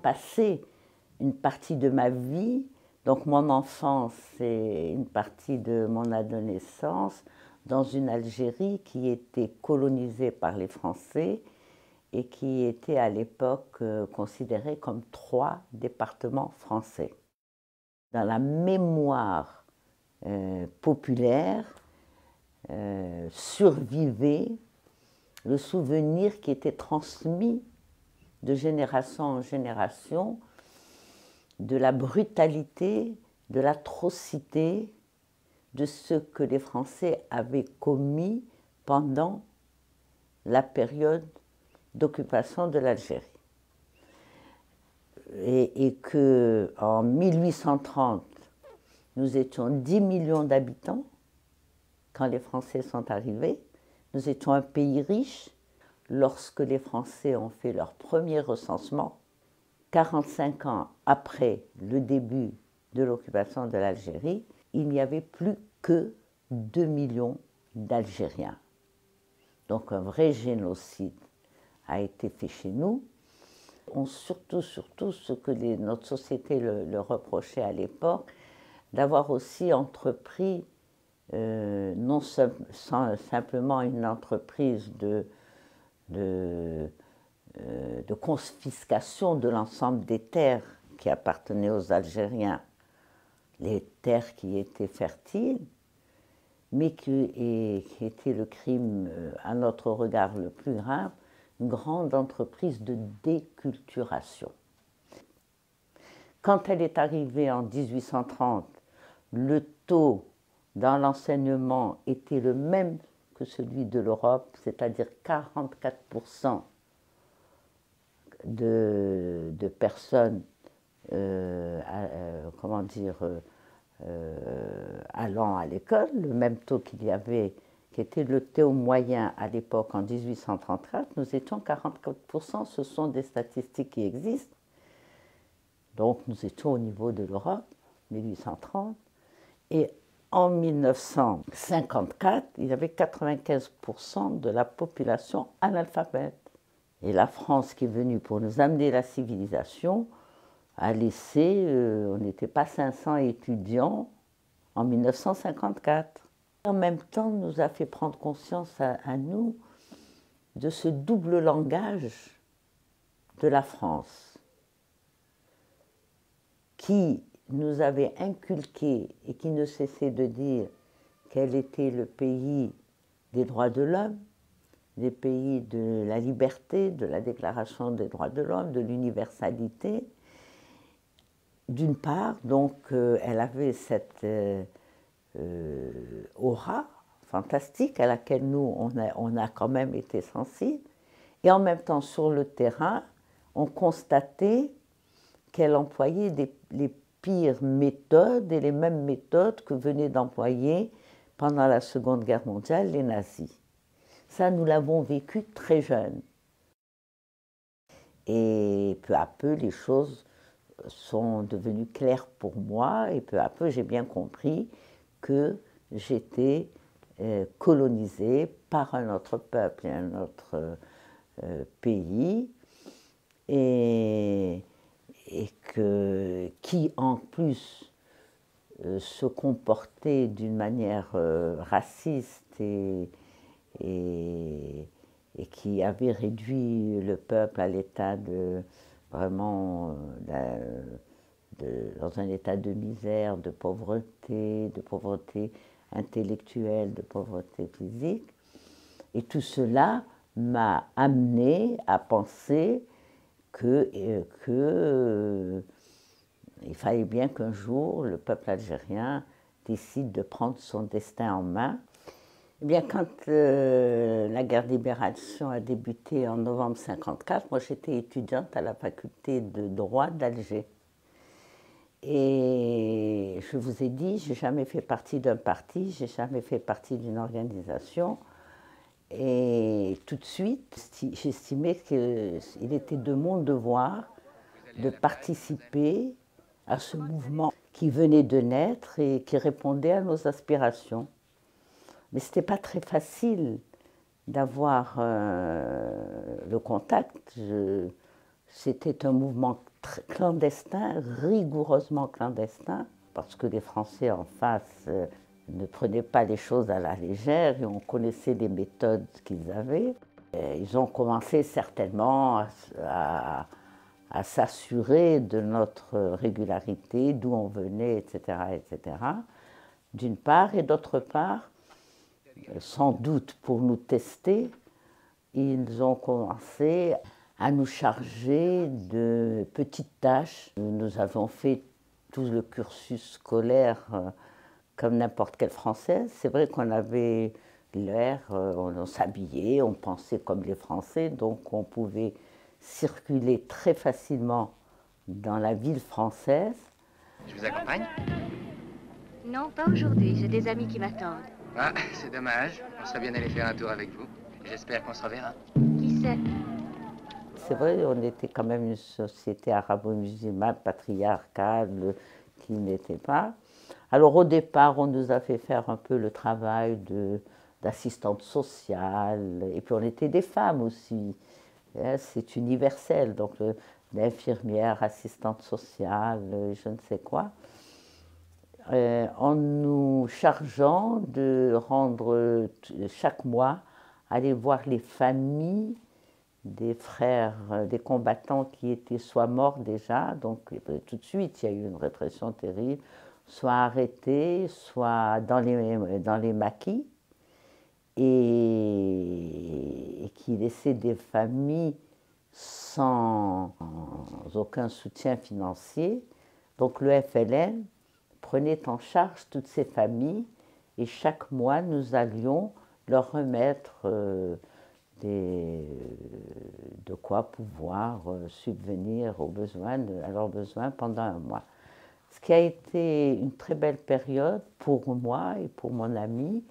passé une partie de ma vie, donc mon enfance et une partie de mon adolescence, dans une Algérie qui était colonisée par les Français et qui était à l'époque considérée comme 3 départements français. Dans la mémoire populaire survivait le souvenir qui était transmis de génération en génération de la brutalité, de l'atrocité de ce que les Français avaient commis pendant la période d'occupation de l'Algérie. Et qu'en 1830, nous étions 10 millions d'habitants quand les Français sont arrivés. Nous étions un pays riche. Lorsque les Français ont fait leur premier recensement, 45 ans après le début de l'occupation de l'Algérie, il n'y avait plus que 2 millions d'Algériens. Donc un vrai génocide a été fait chez nous. Surtout ce que notre société le reprochait à l'époque, d'avoir aussi entrepris, non simplement une entreprise de confiscation de l'ensemble des terres qui appartenaient aux Algériens, les terres qui étaient fertiles, mais qui était le crime, à notre regard, le plus grave, une grande entreprise de déculturation. Quand elle est arrivée en 1830, le taux dans l'enseignement était le même que celui de l'Europe, c'est-à-dire 44% de personnes allant à l'école, le même taux qu'il y avait, qui était le taux moyen à l'époque en 1834, nous étions 44%, ce sont des statistiques qui existent. Donc nous étions au niveau de l'Europe, 1830, et en 1954, il y avait 95% de la population analphabète. Et la France qui est venue pour nous amener la civilisation a laissé, on n'était pas 500 étudiants en 1954. En même temps, nous a fait prendre conscience à nous de ce double langage de la France qui nous avait inculqué et qui ne cessait de dire qu'elle était le pays des droits de l'homme, des pays de la liberté, de la Déclaration des droits de l'homme, de l'universalité. D'une part, donc, elle avait cette aura fantastique à laquelle nous, on a quand même été sensibles. Et en même temps, sur le terrain, on constatait qu'elle employait les pires méthodes et les mêmes méthodes que venaient d'employer pendant la Seconde Guerre mondiale les nazis. Ça, nous l'avons vécu très jeune. Et peu à peu, les choses sont devenues claires pour moi et peu à peu, j'ai bien compris que j'étais colonisée par un autre peuple et un autre pays et qui en plus se comportait d'une manière raciste et qui avait réduit le peuple à l'état de vraiment dans un état de misère, de pauvreté intellectuelle, de pauvreté physique. Et tout cela m'a amené à penser qu'il fallait bien qu'un jour le peuple algérien décide de prendre son destin en main. Eh bien, quand la guerre de libération a débuté en novembre 1954, moi j'étais étudiante à la faculté de droit d'Alger. Et je vous ai dit, je n'ai jamais fait partie d'un parti, je n'ai jamais fait partie d'une organisation. Et tout de suite, j'estimais qu'il était de mon devoir de participer à ce mouvement qui venait de naître et qui répondait à nos aspirations. Mais ce n'était pas très facile d'avoir le contact. C'était un mouvement clandestin, rigoureusement clandestin, parce que les Français en face ne prenaient pas les choses à la légère et on connaissait les méthodes qu'ils avaient. Et ils ont commencé certainement à s'assurer de notre régularité, d'où on venait, etc., etc., d'une part, et d'autre part, sans doute pour nous tester, ils ont commencé à nous charger de petites tâches. Nous avons fait tout le cursus scolaire comme n'importe quelle Française. C'est vrai qu'on avait l'air, on s'habillait, on pensait comme les Français, donc on pouvait circuler très facilement dans la ville française. Je vous accompagne? Non, pas aujourd'hui. J'ai des amis qui m'attendent. Ah, c'est dommage. On serait bien allé faire un tour avec vous. J'espère qu'on se reverra. Qui sait? C'est vrai, on était quand même une société arabo-musulmane, patriarcale, qui n'était pas. Alors au départ, on nous a fait faire un peu le travail d'assistante sociale, et puis on était des femmes aussi. C'est universel, donc l'infirmière, assistante sociale, je ne sais quoi. En nous chargeant de rendre chaque mois, aller voir les familles des frères, des combattants qui étaient soit morts déjà, donc tout de suite il y a eu une répression terrible, soit arrêtés, soit dans les maquis, et qui laissaient des familles sans aucun soutien financier. Donc le FLN prenait en charge toutes ces familles et chaque mois nous allions leur remettre de quoi pouvoir subvenir aux besoins, à leurs besoins pendant un mois. Ce qui a été une très belle période pour moi et pour mon ami,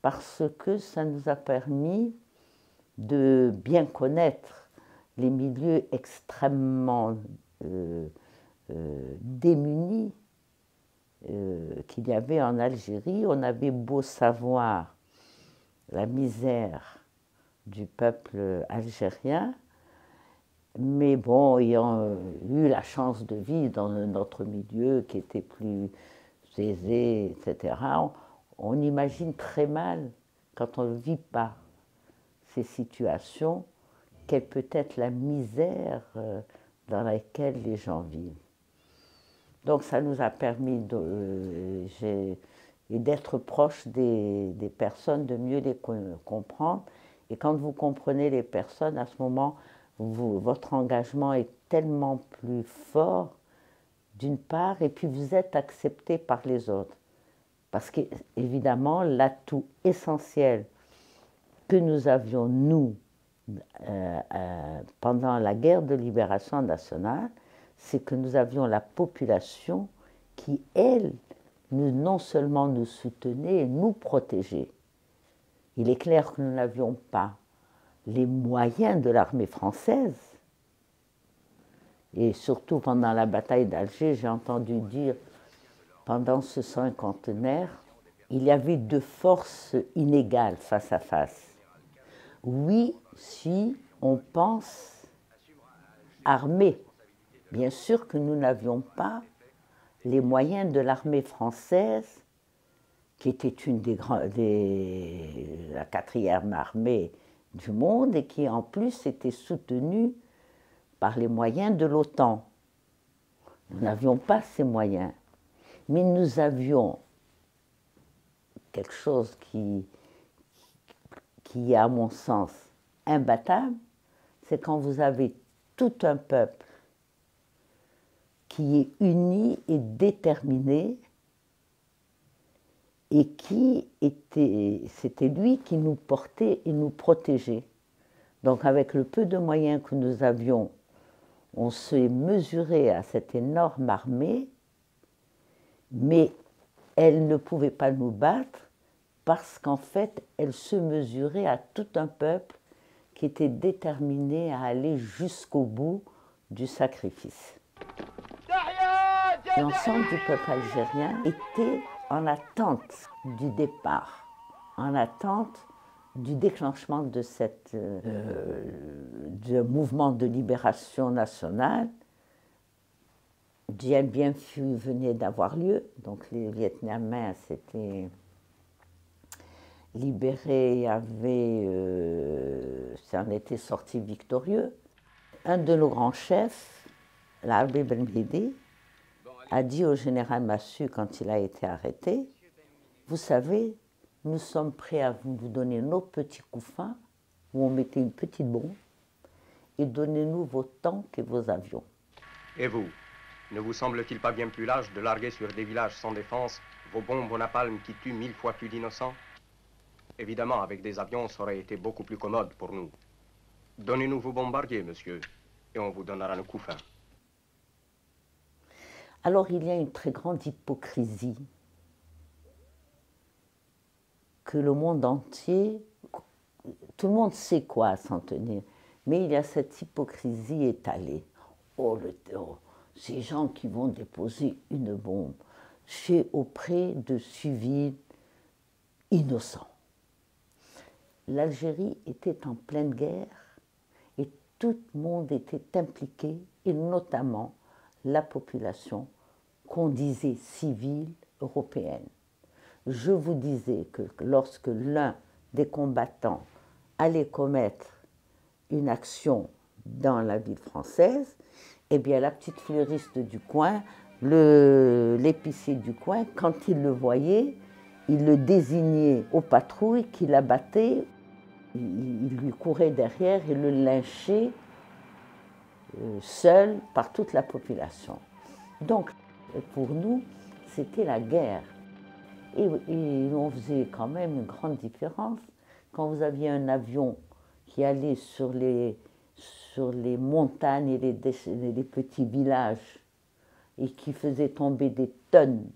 parce que ça nous a permis de bien connaître les milieux extrêmement démunis qu'il y avait en Algérie. On avait beau savoir la misère du peuple algérien, mais bon, ayant eu la chance de vivre dans notre milieu qui était plus aisé, etc., on imagine très mal, quand on ne vit pas ces situations, quelle peut être la misère dans laquelle les gens vivent. Donc ça nous a permis d'être proche des personnes, de mieux les comprendre. Et quand vous comprenez les personnes, à ce moment, votre engagement est tellement plus fort, d'une part, et puis vous êtes accepté par les autres. Parce qu'évidemment, l'atout essentiel que nous avions, nous, pendant la guerre de libération nationale, c'est que nous avions la population qui, elle, non seulement nous soutenait, nous protégeait. Il est clair que nous n'avions pas les moyens de l'armée française. Et surtout pendant la bataille d'Alger, j'ai entendu dire, pendant ce cinquantenaire, il y avait deux forces inégales face à face. Oui, si on pense armée. Bien sûr que nous n'avions pas les moyens de l'armée française, qui était la quatrième armée du monde et qui en plus était soutenue par les moyens de l'OTAN. Nous n'avions pas ces moyens, mais nous avions quelque chose qui est à mon sens imbattable, c'est quand vous avez tout un peuple qui est uni et déterminé et c'était lui qui nous portait et nous protégeait. Donc avec le peu de moyens que nous avions, on s'est mesuré à cette énorme armée, mais elle ne pouvait pas nous battre parce qu'en fait, elle se mesurait à tout un peuple qui était déterminé à aller jusqu'au bout du sacrifice. L'ensemble du peuple algérien était en attente du départ, en attente du déclenchement de de mouvement de libération nationale Dien Bien Phu venait d'avoir lieu, donc les Vietnamiens s'étaient libérés et s'en étaient sortis victorieux. Un de nos grands chefs, l'Arbi Ben-Hidi, a dit au général Massu quand il a été arrêté, « Vous savez, nous sommes prêts à vous donner nos petits couffins où on mettait une petite bombe et donnez-nous vos tanks et vos avions. » Et vous, ne vous semble-t-il pas bien plus lâche de larguer sur des villages sans défense vos bombes au napalm qui tuent 1000 fois plus d'innocents? Évidemment, avec des avions, ça aurait été beaucoup plus commode pour nous. Donnez-nous vos bombardiers, monsieur, et on vous donnera nos couffins. Alors il y a une très grande hypocrisie que le monde entier, tout le monde sait quoi s'en tenir, mais il y a cette hypocrisie étalée. Oh, ces gens qui vont déposer une bombe auprès de civils innocents. L'Algérie était en pleine guerre et tout le monde était impliqué, et notamment la population qu'on disait civile européenne. Je vous disais que lorsque l'un des combattants allait commettre une action dans la ville française, eh bien la petite fleuriste du coin, l'épicier du coin, quand il le voyait, il le désignait aux patrouilles qui l'abattaient, il lui courait derrière et le lynchait seul par toute la population. Donc pour nous, c'était la guerre. Et on faisait quand même une grande différence. Quand vous aviez un avion qui allait sur les montagnes et les petits villages et qui faisait tomber des tonnes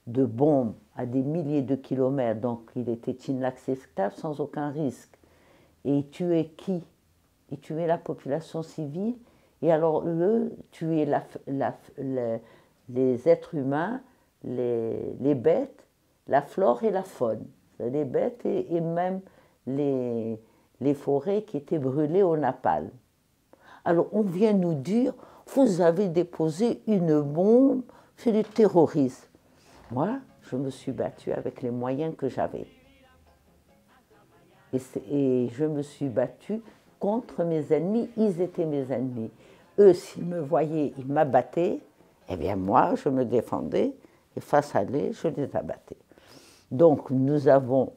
de bombes à des milliers de kilomètres, donc il était inaccessible sans aucun risque. Et il tuait qui? Il tuait la population civile, et alors eux tuaient les êtres humains, les bêtes, la flore et la faune, les bêtes et même les forêts qui étaient brûlées au napalm. Alors on vient nous dire, vous avez déposé une bombe, c'est du terrorisme. Moi, je me suis battue avec les moyens que j'avais. Et je me suis battue contre mes ennemis, ils étaient mes ennemis. Eux, s'ils me voyaient, ils m'abattaient, eh bien moi, je me défendais, et face à eux, je les abattais. Donc nous avons,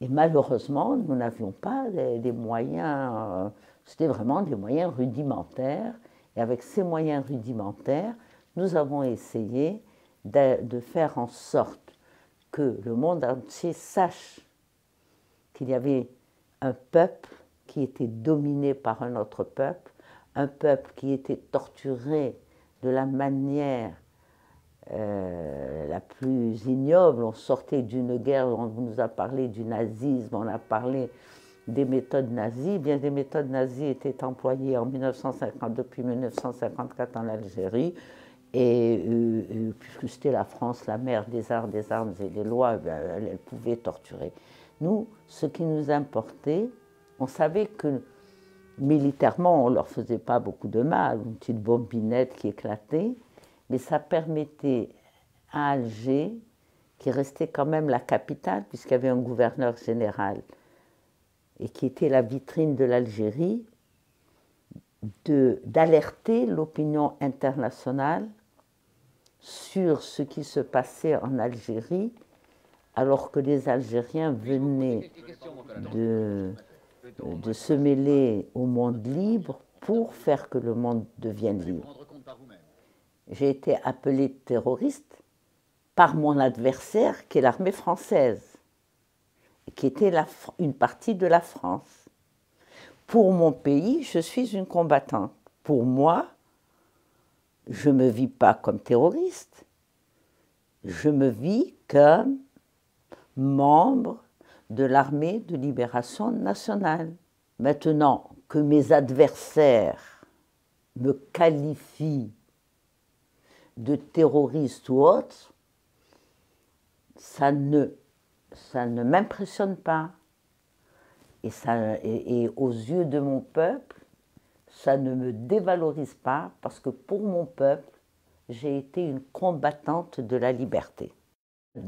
et malheureusement, nous n'avions pas des moyens, c'était vraiment des moyens rudimentaires, et avec ces moyens rudimentaires, nous avons essayé de faire en sorte que le monde entier sache qu'il y avait un peuple qui était dominé par un autre peuple, un peuple qui était torturé de la manière la plus ignoble. On sortait d'une guerre, on nous a parlé du nazisme, on a parlé des méthodes nazies. Bien des méthodes nazies étaient employées en 1950, depuis 1954 en Algérie, et puisque c'était la France, la mère des armes et des lois, elle pouvait torturer. Nous, ce qui nous importait, on savait que militairement, on ne leur faisait pas beaucoup de mal, une petite bombinette qui éclatait, mais ça permettait à Alger, qui restait quand même la capitale, puisqu'il y avait un gouverneur général, et qui était la vitrine de l'Algérie, d'alerter l'opinion internationale sur ce qui se passait en Algérie, alors que les Algériens venaient de se mêler au monde libre pour faire que le monde devienne libre. J'ai été appelé terroriste par mon adversaire, qui est l'armée française, qui était une partie de la France. Pour mon pays, je suis une combattante. Pour moi, je ne me vis pas comme terroriste, je me vis comme membre de l'armée de libération nationale. Maintenant que mes adversaires me qualifient de terroriste ou autre, ça ne m'impressionne pas. Et aux yeux de mon peuple, ça ne me dévalorise pas, parce que pour mon peuple, j'ai été une combattante de la liberté.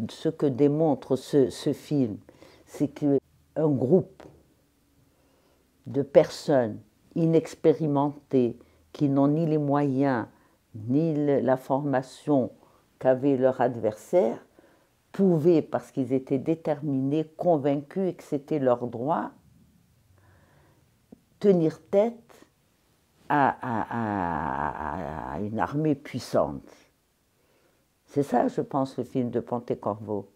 Ce que démontre ce film, c'est qu'un groupe de personnes inexpérimentées, qui n'ont ni les moyens, ni la formation qu'avait leur adversaire, pouvaient, parce qu'ils étaient déterminés, convaincus et que c'était leur droit, tenir tête à une armée puissante. C'est ça, je pense, le film de Pontecorvo.